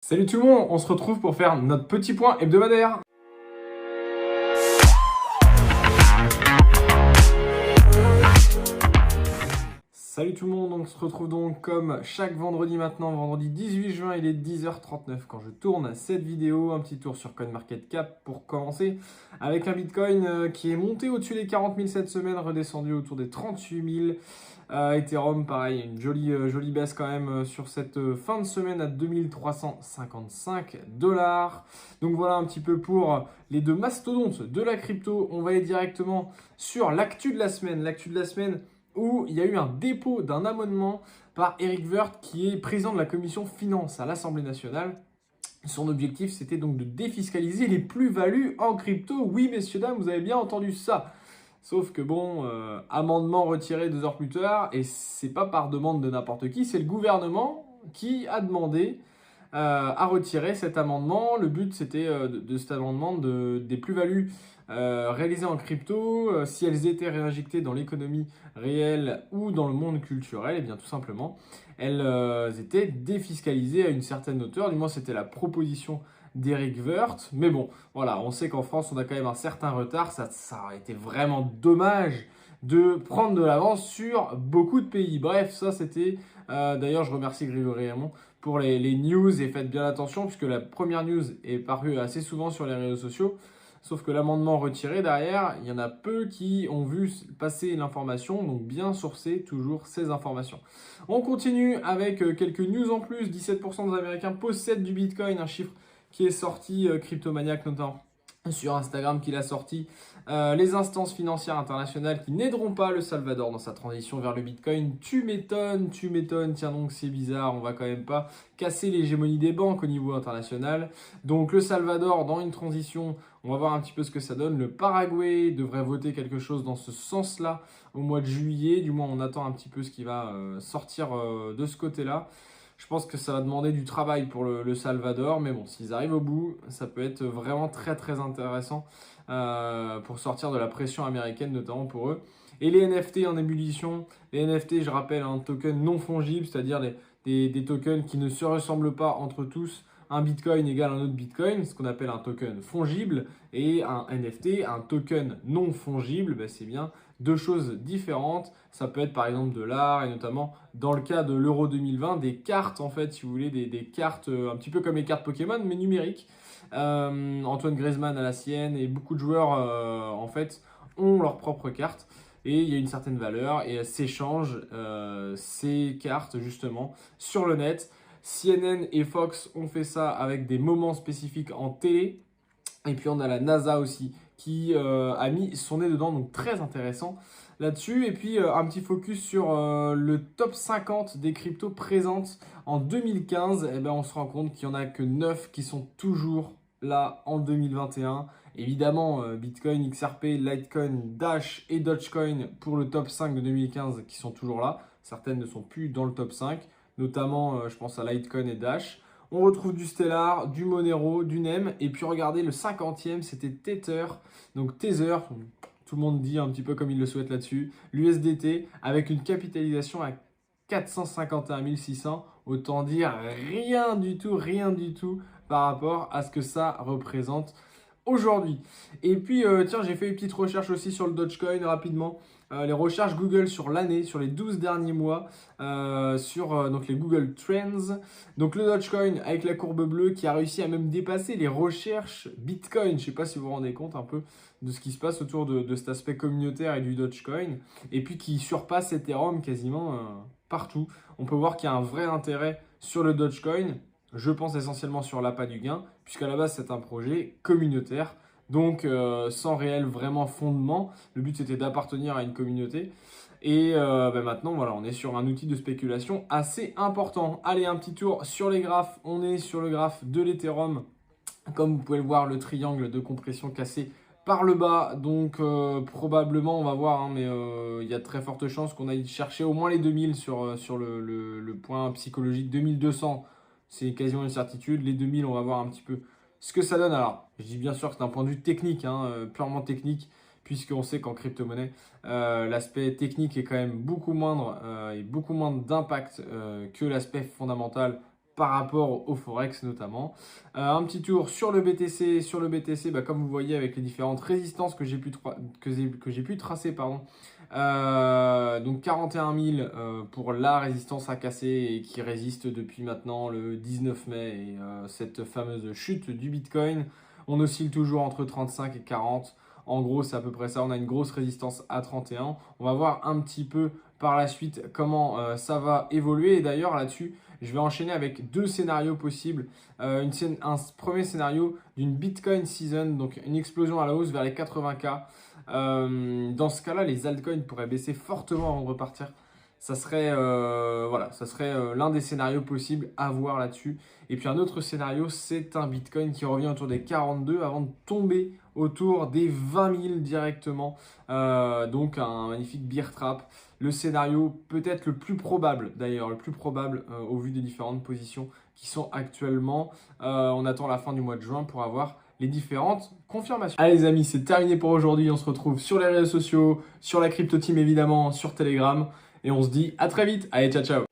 Salut tout le monde, on se retrouve pour faire notre petit point hebdomadaire. Salut tout le monde, on se retrouve donc comme chaque vendredi maintenant, vendredi 18 juin, il est 10h39 quand je tourne cette vidéo. Un petit tour sur CoinMarketCap pour commencer, avec un Bitcoin qui est monté au-dessus des 40 000 cette semaine, redescendu autour des 38 000. Ethereum, pareil, une jolie baisse quand même sur cette fin de semaine à 2355 $. Donc voilà un petit peu pour les deux mastodontes de la crypto. On va aller directement sur l'actu de la semaine. L'actu de la semaine où il y a eu un dépôt d'un amendement par Eric Woerth, qui est président de la commission finance à l'Assemblée nationale. Son objectif, c'était donc de défiscaliser les plus-values en crypto. Oui, messieurs, dames, vous avez bien entendu ça. Sauf que bon, amendement retiré 2 heures plus tard, et c'est pas par demande de n'importe qui, c'est le gouvernement qui a demandé à retirer cet amendement. Le but, c'était de cet amendement des plus-values réalisées en crypto, si elles étaient réinjectées dans l'économie réelle ou dans le monde culturel, et bien tout simplement, elles étaient défiscalisées à une certaine hauteur. Du moins, c'était la proposition d'Eric Woerth. Mais bon, voilà, on sait qu'en France, on a quand même un certain retard. Ça a été vraiment dommage de prendre de l'avance sur beaucoup de pays. Bref, ça c'était... D'ailleurs, je remercie Grégory Raymond pour les news, et faites bien attention puisque la première news est parue assez souvent sur les réseaux sociaux. Sauf que l'amendement retiré derrière, il y en a peu qui ont vu passer l'information, donc bien sourcer toujours ces informations. On continue avec quelques news en plus. 17% des Américains possèdent du Bitcoin, un chiffre qui est sorti, Cryptomaniac notamment sur Instagram qui l'a sorti. Les instances financières internationales qui n'aideront pas le Salvador dans sa transition vers le Bitcoin. Tu m'étonnes, tiens donc c'est bizarre, on va quand même pas casser l'hégémonie des banques au niveau international. Donc le Salvador dans une transition, on va voir un petit peu ce que ça donne. Le Paraguay devrait voter quelque chose dans ce sens-là au mois de juillet, du moins on attend un petit peu ce qui va sortir de ce côté-là. Je pense que ça va demander du travail pour le Salvador, mais bon, s'ils arrivent au bout, ça peut être vraiment très intéressant pour sortir de la pression américaine, notamment pour eux. Et les NFT en ébullition, les NFT, je rappelle, un token non fongible, c'est-à-dire des tokens qui ne se ressemblent pas entre tous. Un Bitcoin égale un autre Bitcoin, ce qu'on appelle un token fongible, et un NFT, un token non fongible, ben c'est bien deux choses différentes. Ça peut être par exemple de l'art, et notamment dans le cas de l'Euro 2020, des cartes en fait, si vous voulez, des cartes un petit peu comme les cartes Pokémon, mais numériques. Antoine Griezmann a la sienne, et beaucoup de joueurs en fait ont leur propre carte. Et il y a une certaine valeur, et elles s'échangent ces cartes justement sur le net. CNN et Fox ont fait ça avec des moments spécifiques en télé. Et puis on a la NASA aussi qui a mis son nez dedans, donc très intéressant là-dessus. Et puis un petit focus sur le top 50 des cryptos présentes en 2015. Et ben, on se rend compte qu'il n'y en a que 9 qui sont toujours là en 2021. Évidemment, Bitcoin, XRP, Litecoin, Dash et Dogecoin pour le top 5 de 2015 qui sont toujours là. Certaines ne sont plus dans le top 5, notamment je pense à Litecoin et Dash. On retrouve du Stellar, du Monero, du NEM. Et puis regardez, le 50e, c'était Tether. Donc Tether, tout le monde dit un petit peu comme il le souhaite là-dessus. L'USDT avec une capitalisation à 451 600. Autant dire rien du tout par rapport à ce que ça représente aujourd'hui. Et puis, tiens, j'ai fait une petite recherche aussi sur le Dogecoin rapidement. Les recherches Google sur l'année, sur les 12 derniers mois, sur donc les Google Trends. Donc le Dogecoin avec la courbe bleue qui a réussi à même dépasser les recherches Bitcoin. Je ne sais pas si vous vous rendez compte un peu de ce qui se passe autour de cet aspect communautaire et du Dogecoin. Et puis qui surpasse Ethereum quasiment partout. On peut voir qu'il y a un vrai intérêt sur le Dogecoin. Je pense essentiellement sur l'appât du gain, puisqu'à la base c'est un projet communautaire, donc sans réel vraiment fondement. Le but c'était d'appartenir à une communauté. Et maintenant voilà, on est sur un outil de spéculation assez important. Allez, un petit tour sur les graphes. On est sur le graphe de l'Ethereum. Comme vous pouvez le voir, le triangle de compression cassé par le bas, donc probablement on va voir, hein, mais il y a de très fortes chances qu'on aille chercher au moins les 2000 sur le point psychologique. 2200, c'est quasiment une certitude. Les 2000, on va voir un petit peu ce que ça donne. Alors, je dis bien sûr que c'est un point de vue technique, hein, purement technique, puisqu'on sait qu'en crypto-monnaie, l'aspect technique est quand même beaucoup moindre et beaucoup moins d'impact que l'aspect fondamental par rapport au Forex notamment. Un petit tour sur le BTC. Sur le BTC, comme vous voyez avec les différentes résistances que j'ai pu tracer, pardon. Donc 41 000 pour la résistance à casser et qui résiste depuis maintenant le 19 mai et cette fameuse chute du Bitcoin. On oscille toujours entre 35 et 40. En gros, c'est à peu près ça. On a une grosse résistance à 31. On va voir un petit peu par la suite comment ça va évoluer. Et d'ailleurs, là-dessus, je vais enchaîner avec deux scénarios possibles. Un premier scénario d'une Bitcoin season, donc une explosion à la hausse vers les 80K. Dans ce cas-là, les altcoins pourraient baisser fortement avant de repartir. Ça serait, l'un des scénarios possibles à voir là-dessus. Et puis un autre scénario, c'est un Bitcoin qui revient autour des 42 avant de tomber autour des 20 000 directement. Donc un magnifique bear trap. Le scénario peut-être le plus probable d'ailleurs, au vu des différentes positions qui sont actuellement. On attend la fin du mois de juin pour avoir les différentes confirmations. Allez les amis, c'est terminé pour aujourd'hui. On se retrouve sur les réseaux sociaux, sur la Crypto Team évidemment, sur Telegram. Et on se dit à très vite. Allez, ciao ciao.